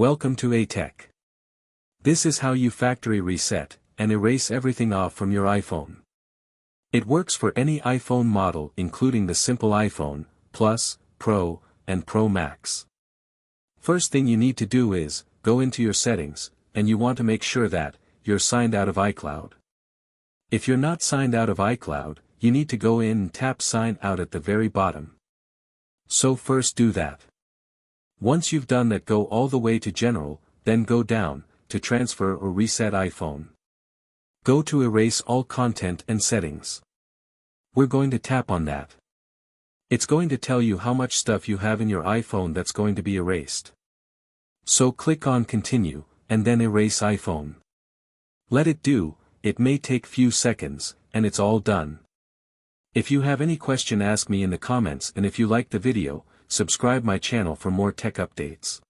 Welcome to ATeck. This is how you factory reset and erase everything off from your iPhone. It works for any iPhone model including the simple iPhone, Plus, Pro, and Pro Max. First thing you need to do is, go into your settings, and you want to make sure that you're signed out of iCloud. If you're not signed out of iCloud, you need to go in and tap Sign Out at the very bottom. So first do that. Once you've done that, go all the way to General, then go down to Transfer or Reset iPhone. Go to Erase All Content and Settings. We're going to tap on that. It's going to tell you how much stuff you have in your iPhone that's going to be erased. So click on Continue, and then Erase iPhone. Let it do, it may take few seconds, and it's all done. If you have any question, ask me in the comments, and if you like the video, subscribe my channel for more tech updates.